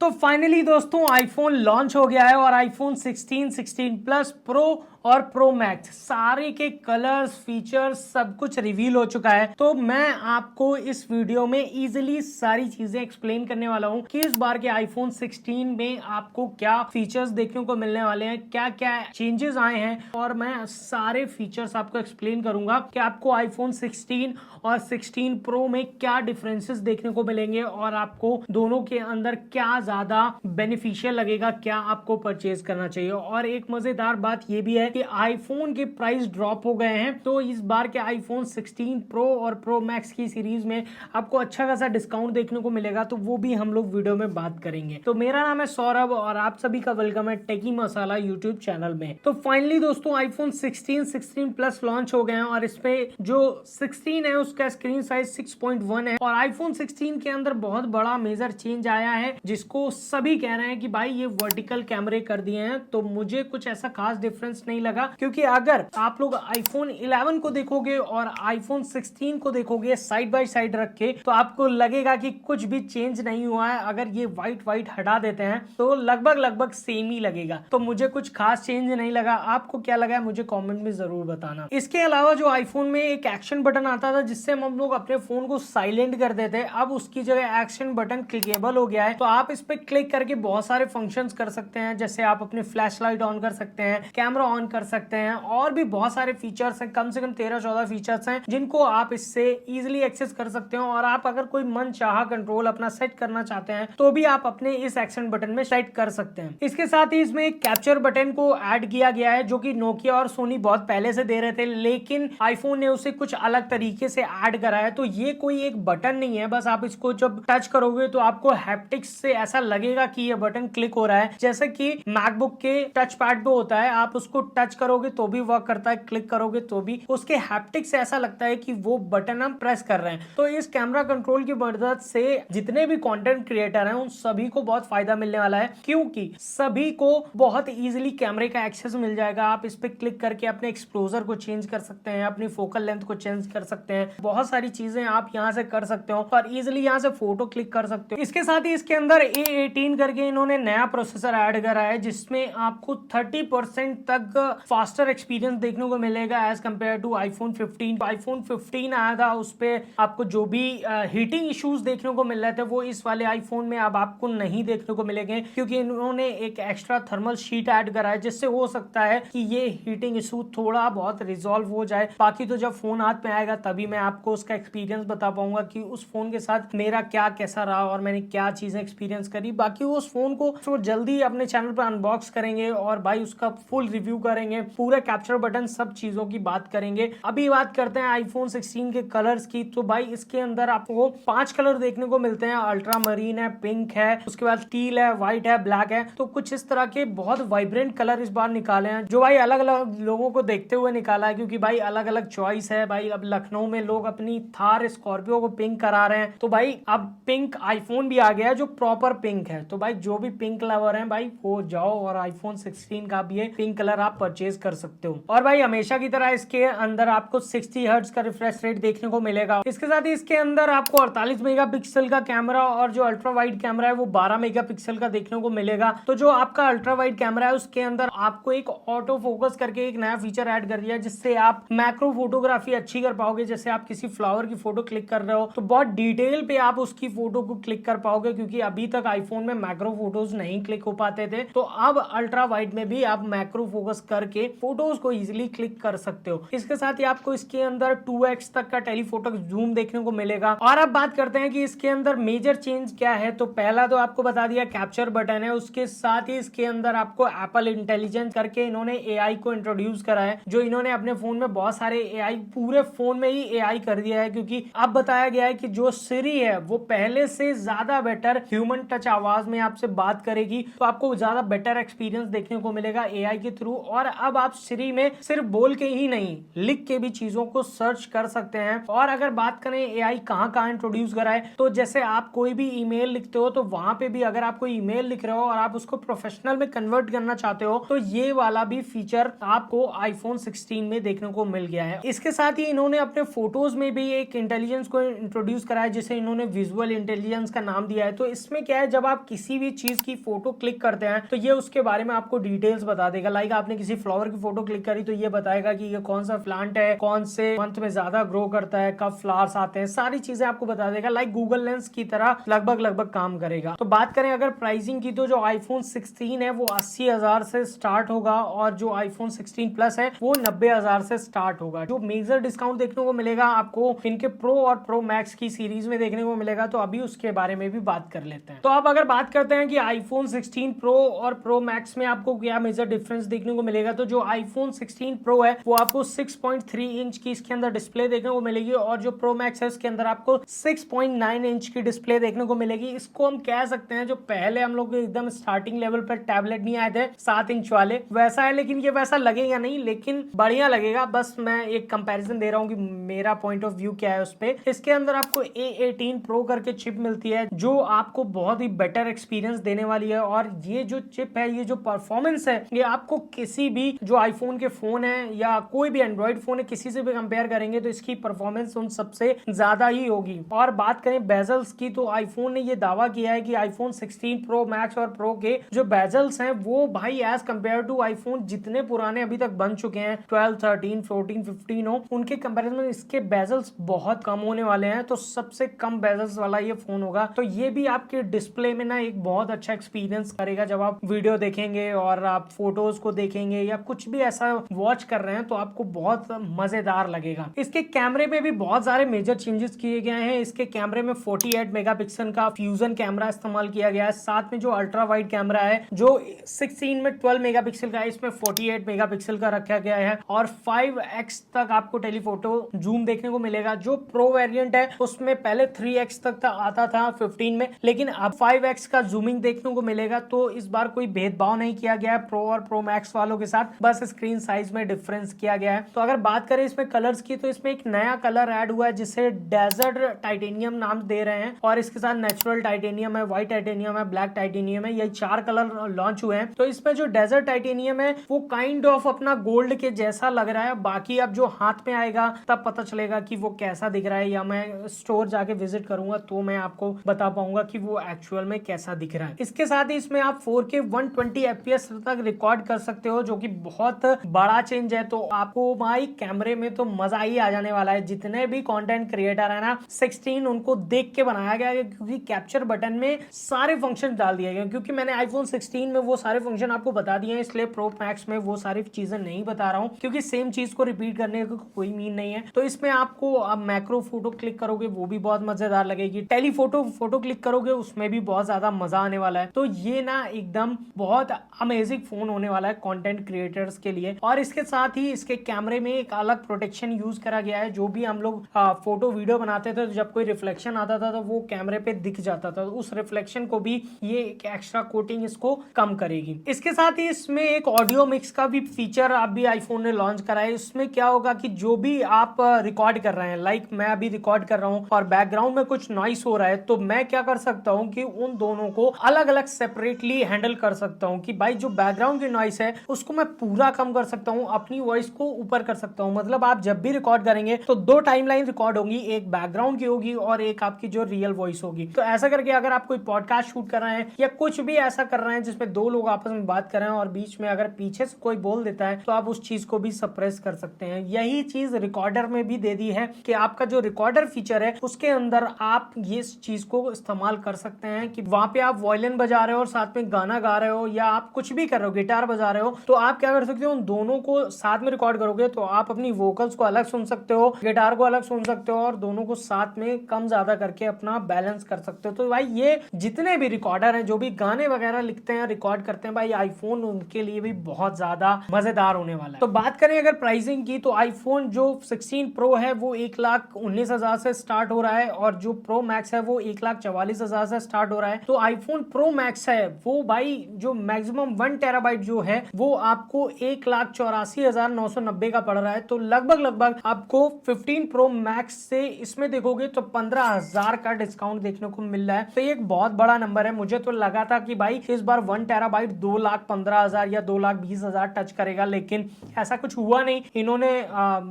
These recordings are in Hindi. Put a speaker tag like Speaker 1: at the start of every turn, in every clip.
Speaker 1: तो फाइनली दोस्तों आईफोन लॉन्च हो गया है और आईफोन 16, 16 प्लस प्रो और प्रो मैक्स सारे के कलर्स फीचर्स सब कुछ रिवील हो चुका है। तो मैं आपको इस वीडियो में इजीली सारी चीजें एक्सप्लेन करने वाला हूं कि इस बार के आईफोन 16 में आपको क्या फीचर्स देखने को मिलने वाले हैं, क्या क्या चेंजेस आए हैं, और मैं सारे फीचर्स आपको एक्सप्लेन करूंगा कि आपको आईफोन 16 और 16 प्रो में क्या डिफरेंसेस देखने को मिलेंगे और आपको दोनों के अंदर क्या ज्यादा बेनिफिशियल लगेगा, क्या आपको परचेज करना चाहिए। और एक मजेदार बात यह भी है कि आईफोन के प्राइस ड्रॉप हो गए हैं, तो इस बार के आईफोन 16 प्रो और प्रो मैक्स की सीरीज में आपको अच्छा खासा डिस्काउंट देखने को मिलेगा, तो वो भी हम लोग वीडियो में बात करेंगे। तो मेरा नाम है सौरभ और आप सभी का वेलकम है टेकी मसाला यूट्यूब चैनल में। तो फाइनली दोस्तों आईफोन 16, 16 प्लस लॉन्च हो गए हैं और इसमें जो 16 है उसका स्क्रीन साइज 6.1 है और आईफोन 16 के अंदर बहुत बड़ा मेजर चेंज आया है जिसको सभी कह रहे हैं कि भाई ये वर्टिकल कैमरे कर दिए हैं। तो मुझे कुछ ऐसा खास डिफरेंस नहीं लगा, क्योंकि अगर आप लोग आईफोन 11 को देखोगे और आईफोन 16 को देखोगे साइड बाय साइड रख के, तो आपको लगेगा कि कुछ भी चेंज नहीं हुआ है। अगर ये व्हाइट हटा देते हैं तो लगभग सेम ही लगेगा। तो मुझे कुछ खास चेंज नहीं लगा। आपको क्या लगा है मुझे कमेंट में जरूर बताना। इसके अलावा जो आईफोन में एक एक्शन बटन आता था जिससे हम लोग अपने फोन को साइलेंट कर देते, अब उसकी जगह एक्शन बटन क्लिकेबल हो गया है। तो आप इस पे क्लिक करके बहुत सारे फंक्शंस कर सकते हैं, जैसे आप अपने फ्लैश लाइट ऑन कर सकते हैं, कैमरा ऑन कर सकते हैं, और भी बहुत सारे फीचर्स हैं। कम से कम 13-14 फीचर्स हैं जिनको आप इससे इजीली एक्सेस कर सकते हो। और आप अगर कोई मन चाहा कंट्रोल अपना सेट करना चाहते हैं तो भी आप अपने इस एक्शन बटन में सेट कर सकते हैं। इसके साथ ही इसमें एक कैप्चर बटन को ऐड किया गया है जो कि नोकिया और सोनी बहुत पहले से दे रहे थे, लेकिन आईफोन ने उसे कुछ अलग तरीके से ऐड करा है। तो ये कोई एक बटन नहीं है, बस आप इसको जब टच करोगे तो आपको हैप्टिक्स से ऐसा लगेगा कि ये बटन क्लिक हो रहा है, जैसे कि मैकबुक के टच पैड पे होता है। आप उसको टच करोगे तो भी वर्क करता है, क्लिक करोगे तो भी। उसके हैप्टिक्स से ऐसा लगता है कि वो बटन हम प्रेस कर रहे हैं। तो इस कैमरा कंट्रोल की मदद से जितने भी कंटेंट क्रिएटर हैं उन सभी को बहुत फायदा मिलने वाला है, क्योंकि सभी को बहुत इजीली कैमरे का एक्सेस मिल जाएगा। आप इस पे क्लिक करके अपने एक्सपोजर को चेंज कर सकते हैं, अपनी फोकल लेंथ को चेंज कर सकते हैं, बहुत सारी चीजें आप यहाँ से कर सकते हो और इजीली यहाँ से फोटो क्लिक कर सकते हो। इसके साथ ही इसके अंदर A18 करके इन्होंने नया प्रोसेसर ऐड करा है जिसमें आपको 30% तक फास्टर एक्सपीरियंस देखने को मिलेगा as compared to iPhone 15। IPhone 15 आया था उस पे आपको जो भी हीटिंग इश्यूज देखने को मिल रहे थे वो इस वाले आईफोन में अब आपको नहीं देखने को मिलेंगे, क्योंकि इन्होंने एक एक्स्ट्रा थर्मल शीट ऐड करा है जिससे हो सकता है कि ये हीटिंग इशू थोड़ा बहुत रिजॉल्व हो जाए। बाकी तो जब फोन हाथ में आएगा तभी मैं आपको उसका एक्सपीरियंस बता पाऊंगा कि उस फोन के साथ मेरा क्या कैसा रहा और मैंने क्या चीजें एक्सपीरियंस करी। बाकी उस फोन को तो जल्दी अपने चैनल पर अनबॉक्स करेंगे और भाई उसका फुल रिव्यू करेंगे, पूरा कैप्चर बटन सब चीजों की बात करेंगे। अभी बात करते हैं आईफोन 16 के कलर्स की। तो भाई इसके अंदर आपको 5 कलर देखने को मिलते हैं। अल्ट्रा मरीन है, पिंक है, उसके बाद स्टील है, व्हाइट है, ब्लैक है। तो कुछ इस तरह के बहुत वाइब्रेंट कलर इस बार निकाले हैं जो भाई अलग अलग लोगों को देखते हुए निकाला है, क्योंकि भाई अलग अलग चॉइस है। भाई अब लखनऊ में लोग अपनी थार स्कॉर्पियो को पिंक करा रहे हैं, तो भाई अब पिंक आईफोन भी आ गया है जो प्रॉपर पिंक है। तो भाई जो भी पिंक लवर हैं भाई वो जाओ और आईफोन 16 का भी पिंक कलर आप परचेज कर सकते हो। और भाई हमेशा की तरह इसके अंदर आपको 60 हर्ट्ज का रिफ्रेश रेट देखने को मिलेगा। इसके साथ ही इसके अंदर आपको 48 मेगापिक्सल का कैमरा और जो अल्ट्रा वाइड कैमरा है वो 12 मेगापिक्सल का देखने को मिलेगा। तो जो आपका अल्ट्रा वाइड कैमरा है उसके अंदर आपको एक ऑटो फोकस करके एक नया फीचर ऐड कर दिया है जिससे आप मैक्रो फोटोग्राफी अच्छी कर पाओगे। जैसे आप किसी फ्लावर की फोटो क्लिक कर रहे हो तो बहुत डिटेल पे आप उसकी फोटो को क्लिक कर पाओगे, क्योंकि अभी तक आईफोन में मैक्रो फोटोज नहीं क्लिक हो पाते थे। तो अब अल्ट्रा वाइड में भी आप मैक्रो फोकस करके फोटोज को इजीली क्लिक कर सकते हो। इसके साथ ही आपको इसके अंदर 2x तक का टेलीफोटो जूम देखने को मिलेगा। और अब बात करते हैं कि इसके अंदर मेजर चेंज क्या है। तो पहला तो आपको बता दिया कैप्चर बटन है, उसके साथ ही इसके अंदर आपको एप्पल इंटेलिजेंस करके इन्होंने एआई को इंट्रोड्यूस करा है, जो इन्होंने अपने फोन में बहुत सारे एआई पूरे फोन में ही एआई कर दिया है। क्योंकि अब बताया गया है कि जो सिरी है वो पहले से ज्यादा बेटर ह्यूमन टच आवाज में आपसे बात करेगी, तो आपको ज्यादा बेटर एक्सपीरियंस देखने को मिलेगा एआई के थ्रू। और और अब आप सिरी में सिर्फ बोल के ही नहीं, लिख के भी चीजों को सर्च कर सकते हैं। और अगर बात करें एआई कहाँ इंट्रोड्यूस करा है, तो जैसे आप कोई भी ईमेल लिखते हो तो वहां पे भी अगर आप कोई ईमेल लिख रहे हो और आप उसको प्रोफेशनल में कन्वर्ट करना चाहते हो तो ये वाला भी फीचर आपको आईफोन 16 में देखने को मिल गया है। इसके साथ ही इन्होंने अपने फोटोज में भी एक इंटेलिजेंस को इंट्रोड्यूस करा है जिसे इन्होंने विजुअल इंटेलिजेंस का नाम दिया है। तो इसमें क्या है, जब आप किसी भी चीज की फोटो क्लिक करते हैं तो ये उसके बारे में आपको डिटेल्स बता देगा। लाइक आपने किसी फ्लावर की फोटो क्लिक करी तो ये बताएगा कि ये कौन सा प्लांट है, कौन से मंथ में ज्यादा ग्रो करता है, कब फ्लावर्स आते हैं, सारी चीजें आपको बता देगा। लाइक गूगल लेंस की तरह लगभग काम करेगा। तो बात करें अगर प्राइसिंग की तो जो आईफोन 16 है वो 80,000 से स्टार्ट होगा और जो आईफोन 16 प्लस है वो 90,000 से स्टार्ट होगा। जो मेजर डिस्काउंट देखने को मिलेगा आपको इनके प्रो और प्रो मैक्स की सीरीज में देखने को मिलेगा, तो अभी उसके बारे में भी बात कर लेते हैं। तो अब अगर बात करते हैं कि आईफोन 16 प्रो और प्रो मैक्स में आपको क्या मेजर डिफरेंस देखने को मिलेगा, तो जो आईफोन 16 प्रो है वो आपको 6.3 इंच की इसके अंदर डिस्प्ले देखने को मिलेगी और जो प्रो मैक्स है उसके अंदर आपको 6.9 इंच की डिस्प्ले देखने को मिलेगी। इसको हम कह सकते हैं जो पहले हम लोग एकदम स्टार्टिंग लेवल पर टैबलेट नहीं आए थे 7 इंच वाले, वैसा है, लेकिन ये वैसा लगेगा नहीं, लेकिन बढ़िया लगेगा। बस मैं एक कंपैरिजन दे रहा हूँ कि मेरा पॉइंट ऑफ व्यू क्या है उस पे। इसके अंदर आपको A18 प्रो करके चिप मिलती है जो आपको बहुत ही बेटर एक्सपीरियंस देने वाली है और ये जो चिप है, ये जो परफॉर्मेंस है, ये आपको किसी भी जो आईफोन के फोन है या कोई भी एंड्रॉइड फोन है किसी से भी कंपेयर करेंगे तो इसकी परफॉर्मेंस उन सबसे ज्यादा ही होगी। और बात करें बेजल्स की तो आईफोन ने ये दावा किया है कि आईफोन 16 प्रो मैक्स और प्रो के जो बेजल्स हैं वो भाई एज कंपेयर टू आईफोन जितने पुराने अभी तक बन चुके हैं 12, 13, 14, 15 हो, उनके कंपैरिजन में इसके बेजल्स बहुत कम होने वाले हैं। तो सबसे कम बेजल्स वाला ये फोन होगा। तो ये भी आपके डिस्प्ले में ना एक बहुत अच्छा एक्सपीरियंस करेगा। जब आप वीडियो देखेंगे और आप फोटोज को देखेंगे या कुछ भी ऐसा वॉच कर रहे हैं तो आपको बहुत मजेदार लगेगा। इसके कैमरे में भी बहुत सारे मेजर चेंजेस किए गए हैं। इसके कैमरे में 48 मेगापिक्सल का फ्यूजन कैमरा इस्तेमाल किया गया है। साथ में जो अल्ट्रा वाइड कैमरा है जो 16 में 12 मेगापिक्सल का है, इसमें 48 मेगापिक्सल का रखा गया है और 5x तक आपको टेलीफोटो जूम देखने को मिलेगा। जो प्रो वेरिएंट है उसमें पहले 3x तक आता था 15 में, लेकिन अब 5x का जूमिंग देखने को मिलेगा। तो इस बार कोई भेदभाव नहीं किया गया है प्रो और प्रो मैक्स वालों के साथ, बस स्क्रीन साइज में डिफरेंस किया गया है। तो अगर बात करें इसमें कलर्स की तो इसमें एक नया कलर ऐड हुआ है जिसे डेजर्ट टाइटेनियम नाम दे रहे हैं और इसके साथ नेचुरल टाइटेनियम है, व्हाइट टाइटेनियम है, ब्लैक टाइटेनियम है, ये 4 कलर लॉन्च हुए हैं। तो इसमें जो डेजर्ट टाइटेनियम है वो काइंड ऑफ अपना गोल्ड के जैसा लग रहा है। बाकी अब जो हाथ में आएगा तब पता चलेगा कि वो कैसा दिख रहा है, या मैं स्टोर जाके विजिट करूंगा तो मैं आपको बता पाऊंगा कि वो एक्चुअल में कैसा दिख रहा है। इसके साथ ही इसमें आप 4K 120 FPS तक रिकॉर्ड कर सकते हो जो कि बहुत बड़ा चेंज है। तो आपको भाई कैमरे में तो मजा ही आ जाने वाला है। जितने भी कंटेंट क्रिएटर है ना 16 उनको देख के बनाया गया है क्योंकि कैप्चर बटन में सारे फंक्शन डाल दिए गए। क्योंकि मैंने आईफोन 16 में वो सारे फंक्शन आपको बता दिए हैं, इसलिए प्रो मैक्स में वो सारी चीजें नहीं बता रहा हूँ क्योंकि सेम चीज को रिपीट करने का कोई मीन नहीं है। तो इसमें आपको आप मैक्रो फोटो क्लिक करोगे वो भी बहुत मजेदार लगेगी, टेलीफोटो फोटो क्लिक करोगे उसमें भी बहुत ज्यादा मजा आने वाला है। तो ये ना एकदम बहुत अमेजिंग फोन होने वाला है कंटेंट क्रिएटर्स के लिए। और इसके साथ ही इसके कैमरे में एक अलग प्रोटेक्शन यूज करा गया है। जो भी हम लोग फोटो वीडियो बनाते थे तो जब कोई रिफ्लेक्शन आता था तो वो कैमरे पे दिख जाता था, तो उस रिफ्लेक्शन को भी ये एक एक्स्ट्रा कोटिंग इसको कम करेगी। इसके साथ ही इसमें एक ऑडियो मिक्स का भी फीचर अभी आईफोन ने लॉन्च करा है। इसमें क्या होगा कि जो भी आप रिकॉर्ड कर रहे हैं, लाइक मैं अभी रिकॉर्ड कर रहा हूं और बैकग्राउंड में कुछ नॉइस हो रहा है, तो मैं क्या कर सकता हूं कि उन दोनों को अलग अलग सेपरेटली हैंडल कर सकता हूं कि भाई जो बैकग्राउंड की नॉइस है उसको मैं पूरा कम कर सकता हूं, अपनी वॉइस को ऊपर कर सकता हूं। मतलब आप जब भी रिकॉर्ड करेंगे तो 2 टाइमलाइन रिकॉर्ड होगी, एक बैकग्राउंड की होगी और एक आपकी जो रियल वॉइस होगी। तो ऐसा करके अगर आप कोई पॉडकास्ट शूट कर रहे हैं या कुछ भी ऐसा कर रहे हैं जिसमें 2 लोग आपस में बात कर रहे हैं और बीच में अगर पीछे से कोई बोल देता है तो आप उस चीज को भी सप्रेस कर सकते हैं। यही चीज रिकॉर्डर में भी दे दी है कि आपका जो रिकॉर्डर फीचर है उसके अंदर आप ये चीज को इस्तेमाल कर सकते हैं कि वहां पे आप वायलिन बजा रहे हो और साथ में गाना गा रहे हो या आप कुछ भी कर रहे हो, गिटार बजा रहे हो, तो आप क्या कर सकते हो उन दोनों को साथ में रिकॉर्ड करोगे तो आप अपनी वोकल्स को अलग सुन सकते हो, गिटार को अलग सुन सकते हो और दोनों को साथ में कम ज्यादा करके अपना बैलेंस कर सकते हो। तो भाई ये जितने भी रिकॉर्डर हैं जो भी गाने वगैरह लिखते हैं, रिकॉर्ड करते हैं, भाई आईफोन उनके लिए भी बहुत ज्यादा मजेदार होने वाला है। तो बात करें अगर प्राइसिंग की तो आईफोन जो 16 प्रो है वो 1,19,000 से स्टार्ट हो रहा है और जो प्रो मैक्स है वो 1,44,000 से स्टार्ट हो रहा है। तो आईफोन प्रो मैक्स है वो भाई जो मैक्सिमम 1 टेराबाइट जो है वो आपको 1,84,990 का पड़ रहा है। तो लगभग आपको 15 प्रो मैक्स से इसमें देखोगे तो 15,000 का डिस्काउंट देखने को मिल रहा है। तो ये एक बहुत बड़ा नंबर है। मुझे तो लगा था कि भाई इस बार 1 टेराबाइट 2,15,000 या 2,20,000 टच करेगा, लेकिन ऐसा कुछ हुआ नहीं। इन्होंने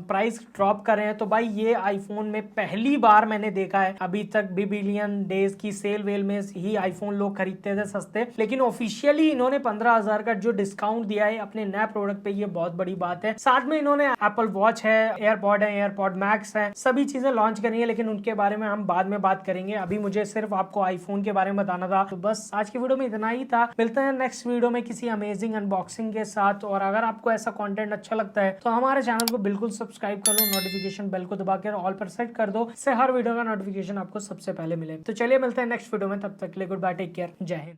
Speaker 1: प्राइस ड्रॉप करे हैं। तो भाई ये आईफोन में पहली बार मैंने देखा है, अभी तक बिलियन डेज की सेल वेल में ही आईफोन लोग खरीदते थे सस्ते, लेकिन ऑफिशियली इन्होंने 15,000 का जो डिस्काउंट दिया है अपने नए प्रोडक्ट पे, ये बहुत बड़ी बात है। साथ में इन्होंने एप्पल वॉच है, एयरपॉड मैक्स है, सभी चीजें लॉन्च करी है, लेकिन उनके बारे में हम बाद में बात करेंगे। अभी मुझे सिर्फ आपको आईफोन के बारे में बताना था। तो बस आज की वीडियो में इतना ही था। मिलते हैं नेक्स्ट वीडियो में किसी अमेजिंग अनबॉक्सिंग के साथ। और अगर आपको ऐसा कंटेंट अच्छा लगता है तो हमारे चैनल को बिल्कुल सब्सक्राइब कर लो, नोटिफिकेशन बेल को दबाकर ऑल पर सेट कर दो, इससे हर वीडियो का नोटिफिकेशन आपको सबसे पहले मिले। तो चलिए मिलते हैं नेक्स्ट वीडियो में, तब तक के लिए गुड बाय, टेक केयर, जय हिंद।